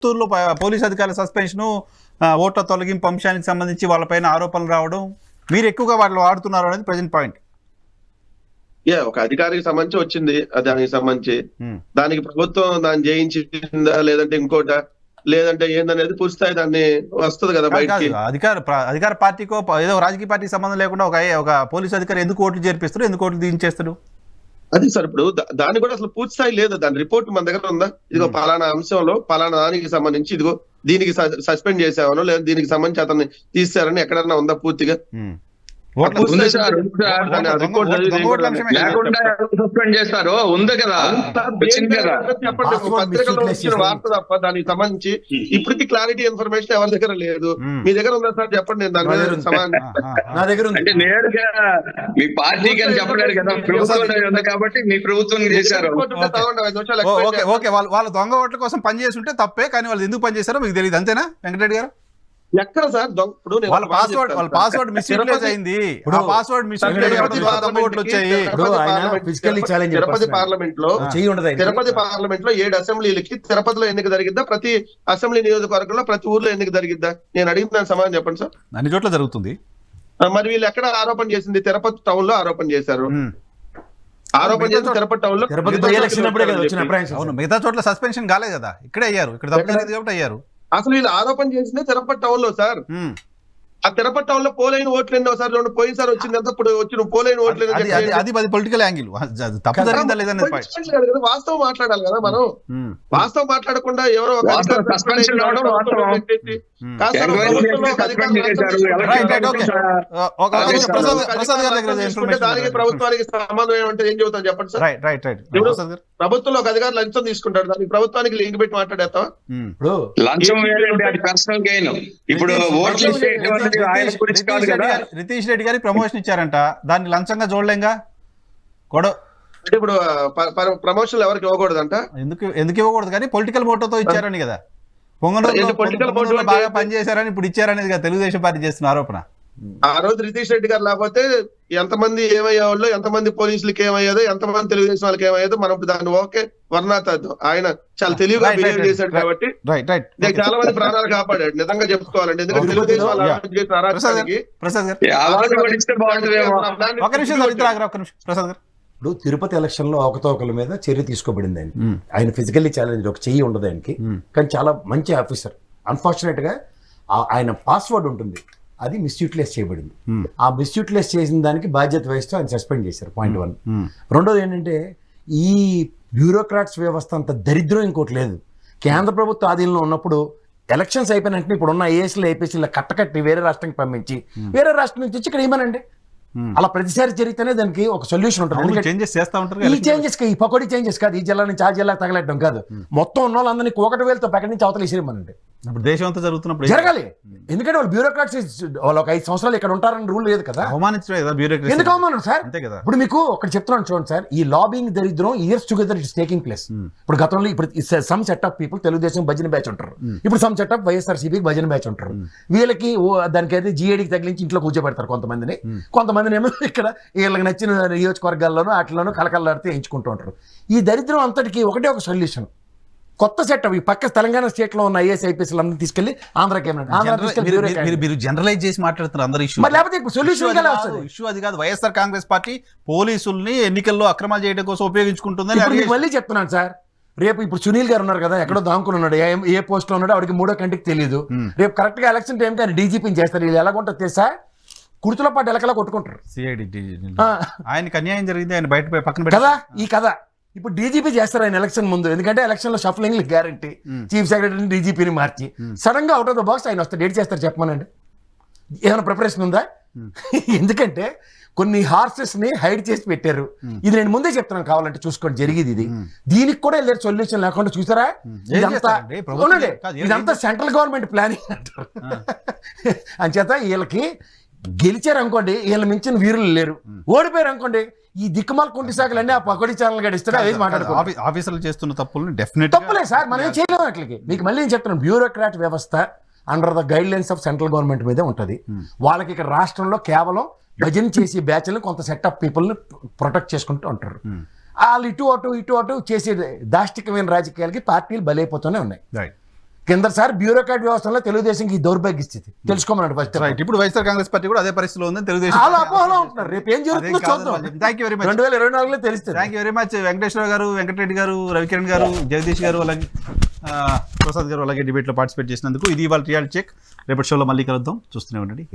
చిత్తూరులో పోలీస్ అధికారుల సస్పెన్షను, ఓట్ల తొలగింపు అంశానికి సంబంధించి వాళ్ళపైన ఆరోపణలు రావడం, మీరు ఎక్కువగా వాళ్ళు వాడుతున్నారు అనేది ప్రజెంట్ పాయింట్. ఒక అధికారికి సంబంధించి వచ్చింది, దానికి సంబంధించి దానికి ప్రభుత్వం దాన్ని జయించిందా లేదంటే ఇంకోట లేదంటే ఏందనేది పూర్తిస్థాయి దాన్ని వస్తుంది కదా బయటికి. అధికార పార్టీకో ఏదో రాజకీయ పార్టీకి సంబంధం లేకుండా ఒక పోలీసు అధికారి ఎందుకు ఓట్లు చేర్పిస్తారు, ఎందుకు ఓట్లు దించేస్తారు? అది సార్ ఇప్పుడు దాని కూడా అసలు పూర్తి స్థాయి లేదు. దాని రిపోర్ట్ మన దగ్గర ఉందా? ఇదిగో పలానా అంశంలో పలానా దానికి సంబంధించి ఇదిగో దీనికి సస్పెండ్ చేసామనో లేదా దీనికి సంబంధించి అతన్ని తీసారని ఎక్కడన్నా ఉందా పూర్తిగా? సస్పెండ్ చేస్తారు ఉంది కదా, చెప్పండి. పత్రికల్లో వచ్చిన వార్త తప్ప దానికి సంబంధించి ఇప్పటికీ క్లారిటీ ఇన్ఫర్మేషన్ ఎవరి దగ్గర లేదు. మీ దగ్గర ఉందా సార్? చెప్పండి. నేను దాని మీద నా దగ్గర అంటే నేరుగా మీ పార్టీకి అని చెప్పలేరు కదా, ప్రభుత్వం ఉంది కాబట్టి మీ ప్రభుత్వం చేశారు. వాళ్ళ దొంగ ఓట్ల కోసం పనిచేసి ఉంటే తప్పే, కానీ వాళ్ళు ఎందుకు పనిచేశారో మీకు తెలియదు, అంతేనా వెంకటరెడ్డి గారు? ఎక్కడ సార్ ఇప్పుడు వాళ్ళ పాస్వర్డ్ మిస్యూటిలైజ్ అయింది. తిరుపతి పార్లమెంట్ లో 7 అసెంబ్లీలకి తిరుపతిలో ఎన్నిక జరిగిద్దా? ప్రతి అసెంబ్లీ నియోజకవర్గంలో ప్రతి ఊర్లో ఎన్నిక జరిగిద్దా? నేను అడిగిన దాని సమాధానం చెప్పండి సార్. అన్ని చోట్ల జరుగుతుంది. మరి వీళ్ళు ఎక్కడ ఆరోపణ చేసింది? తిరుపతి టౌన్ లో ఆరోపణ చేశారు. ఆరోపణ చేసి తిరుపతి టౌన్ లో మిగతా చోట్ల సస్పెన్షన్ కాలేదు కదా, ఇక్కడే అయ్యారు. ఇక్కడ తప్పు జరిగింది కాబట్టి అయ్యారు. అసలు వీళ్ళు ఆరోపణ చేసిందే తిరుపతి టౌన్ లో సార్. ఆ తిరుపతి టౌన్ లో పోలైన ఓట్లు ఎన్నో సార్ పోయినసారి వచ్చింది అంతా, ఇప్పుడు వచ్చిన పోలైన ఓట్లు అది పొలిటికల్ యాంగిల్. తప్పు జరిగిందా లేదని వాస్తవం మాట్లాడాలి కదా మనం. వాస్తవం మాట్లాడకుండా ఎవరో దానికి ప్రభుత్వానికి సంబంధం ఏమంటే ఏం చెబుతాను చెప్పండి సార్. ప్రభుత్వంలో ఒక అధికారులు లంచం తీసుకుంటాడు, దానికి ప్రభుత్వానికి లింక్ పెట్టి మాట్లాడేస్తాం. ఇప్పుడు రితీష్ రెడ్డి గారికి ప్రమోషన్ ఇచ్చారంట, దాన్ని లంచంగా చూడలేంగా గొడవ. అంటే ఇప్పుడు ప్రమోషన్లు ఎవరికి ఇవ్వకూడదంట? ఎందుకు ఇవ్వకూడదు, కానీ పొలిటికల్ మోటోతో ఇచ్చారని కదా. పొంగనూరులో బాగా పనిచేశారని ఇప్పుడు ఇచ్చారనేది కదా తెలుగుదేశం పార్టీ చేస్తున్న ఆరోపణ. ఆ రోజు రితీష్ రెడ్డి గారు లేకపోతే ఎంతమంది ఏమయ్యేవాళ్ళు, ఎంతమంది పోలీసులకి ఏమయ్యేదో, ఎంతమంది తెలుగుదేశం వాళ్ళకి ఏమయ్యేదో మనం దాన్ని ఓకే వర్ణాతద్దు. ఆయన చాలా తెలివిగా బిహేవ్ చేశాడు కాబట్టి చాలా మంది ప్రాణాలు కాపాడాడు, నిజంగా చెప్పుకోవాలండి. ఎందుకంటే తెలుగుదేశం ఇప్పుడు తిరుపతి ఎలక్షన్ లో అవకతవకల మీద చర్య తీసుకోబడింది. ఆయన ఫిజికల్లీ ఛాలెంజ్, ఒక చెయ్యి ఉండదు ఆయనకి, కానీ చాలా మంచి ఆఫీసర్. అన్ఫార్చునేట్ గా ఆయన పాస్వర్డ్ ఉంటుంది, అది మిస్యూటిలైజ్ చేయబడింది. ఆ మిస్యూటిలైజ్ చేసిన దానికి బాధ్యత వహిస్తూ ఆయన సస్పెండ్ చేశారు. పాయింట్ 1. రెండోది ఏంటంటే, ఈ బ్యూరోక్రాట్స్ వ్యవస్థ అంత దరిద్రం ఇంకోటి లేదు. కేంద్ర ప్రభుత్వ ఆధీనంలో ఉన్నప్పుడు ఎలక్షన్స్ అయిపోయిన వెంటనే ఇప్పుడున్న ఐఏఎస్లు ఐపీఎస్లు కట్టకట్టి వేరే రాష్ట్రానికి పంపించి వేరే రాష్ట్రం నుంచి వచ్చి ఇక్కడ ఏమనండి, అలా ప్రతిసారి జరిగితేనే దానికి ఒక సొల్యూషన్ ఉంటుంది. ఈ చేంజెస్ ఈ పకోడీ చేంజెస్ కాదు, ఈ జిల్లా నుంచి ఆ జిల్లా తగలటం కాదు, మొత్తం ఉన్న వాళ్ళందరినీ 1 వేలతో పక్కడి నుంచి అవతల ఇసిరేమనండి. దేశం అంతా జరుగుతున్నప్పుడు జరగాలి. ఎందుకంటే వాళ్ళు బ్యూరోక్రాట్స్ వాళ్ళు ఒక 5 సంవత్సరాలు ఇక్కడ ఉంటారని రూల్ లేదు కదా. ఎందుకు అవమానం సార్? ఇప్పుడు మీకు ఒకటి చెప్తున్నాను చూడండి సార్, ఈ లాబింగ్ దరిద్రం years together it's taking place. ఇప్పుడు గతంలో ఇప్పుడు some set of people Telugu Desam భజన బ్యాచ్ ఉంటారు, ఇప్పుడు సమ్ సెట్ ఆఫ్ వైఎస్ఆర్సీపీకి భజన బ్యాచ్ ఉంటారు. వీళ్ళకి దానికైతే జీఏడీకి తగిలించి ఇంట్లో కూర్చోబెడతారు కొంతమందిని, కొంతమందిని ఏమో ఇక్కడ వీళ్ళకి నచ్చిన నియోజకవర్గాల్లోనూ వాటిలోనూ కలకల్లాడితే ఎంచుకుంటూ ఉంటారు. ఈ దరిద్రం అంతటికి ఒకటే ఒక సొల్యూషన్, కొత్త సెటప్. ఈ పక్క తెలంగాణ స్టేట్ లో ఉన్న ఐఏఎస్ ఐపీఎస్ అందరూ తీసుకెళ్లి ఆంధ్రాకి మీరు జనరలైజ్ చేసి మాట్లాడుతున్నారు అందరూ ఇష్యూ. లేకపోతే సొల్యూషన్ ఇష్యూ అది కాదు. వైఎస్ఆర్ కాంగ్రెస్ పార్టీ పోలీసుల్ని ఎన్నికల్లో అక్రమాలు చేయడం కోసం ఉపయోగించుకుంటుందని మళ్ళీ చెప్తున్నాను సార్. రేపు ఇప్పుడు సునీల్ గారు ఉన్నారు కదా, ఎక్కడో దాంకుని ఉన్నాడు, ఏ పోస్ట్ లో ఉన్నాడో ఆవిడకి 3వ కంటికి తెలియదు. రేపు కరెక్ట్ గా ఎలక్షన్ టైంకి ఆయన డీజీపీని చేస్తారు. వీళ్ళు ఎలాగుంటారు తెలుసా, కుర్తుల పాటు ఎలకలా కొట్టుకుంటారు. ఆయనకి అన్యాయం జరిగింది, ఆయన బయట పక్కన కదా ఈ కథ. ఇప్పుడు డీజీపీ చేస్తారు ఆయన ఎలక్షన్ ముందు, ఎందుకంటే ఎలక్షన్ లో షఫ్లింగ్ గ్యారంటీ. చీఫ్ సెక్రటరీని డీజీపీని మార్చి సడన్ గా అవుట్ ఆఫ్ ద బాక్స్ ఆయన వస్తే డేట్ చేస్తారు చెప్పమనండి. ఏమైనా ప్రిపరేషన్ ఉందా? ఎందుకంటే కొన్ని హార్సెస్ ని హైడ్ చేసి పెట్టారు. ఇది నేను ముందే చెప్తున్నాను, కావాలంటే చూసుకోండి జరిగేది ఇది. దీనికి కూడా వెళ్ళారు సొల్యూషన్ లేకుండా. చూసారా, ఇదంతా సెంట్రల్ గవర్నమెంట్ ప్లానింగ్ అంటారు. అంచేత వీళ్ళకి గెలిచారు అనుకోండి, వీళ్ళ మించిన వీరులు లేరు. ఓడిపోయారు అనుకోండి, ఈ దిక్కుమాల కుంటి శాఖలన్నీ ఆ పకోడీ ఛానల్ గడిస్తే అవి మాట్లాడుకోవాలి. ఆఫీసర్లు చేస్తున్న తప్పులు డెఫినెట్ తప్పులే సార్, మనం ఏం చేయలేము అట్లకి. మీకు మళ్ళీ నేను చెప్తున్నాను, బ్యూరోక్రాట్ వ్యవస్థ under the guide lines of central government మీదే ఉంటుంది. వాళ్ళకి ఇక్కడ రాష్ట్రంలో కేవలం భజన చేసి బ్యాచ్లను కొంత సెట్ ఆఫ్ పీపుల్ని ప్రొటెక్ట్ చేసుకుంటూ ఉంటారు. వాళ్ళు ఇటు అటు చేసే దాష్టికమైన రాజకీయాలకి పార్టీలు బలైపోతూనే ఉన్నాయి. కిందసారి బ్యూరోక్రాట్ వ్యవస్థలో తెలుగుదేశంకి ఈ దౌర్భాగ్య స్థితి తెలుసుకోమన్నాడు ఫస్ట్. రైట్, ఇప్పుడు వైఎస్ఆర్ కాంగ్రెస్ పార్టీ కూడా అదే పరిస్థితిలో ఉందని తెలుగుదేశం చాలా అపోహలో ఉంటున్నారు. రేపు ఏం జరుగుతుందో చూద్దాం. Thank you very much. 2024లో తెలుస్తుంది. Thank you very much. Venkateswara garu, Venkatareddy గారు, రవికిరణ్ గారు, జగదీష్ గారు, అలాగే ప్రసాద్ గారు అలాగే డిబేట్లో పార్టిసిపేట్ చేసినందుకు. ఇది ఇవాళ రియాలిటీ చెక్. రేపటి షోలో మళ్ళీ కలుద్దాం. చూస్తూనే ఉండండి.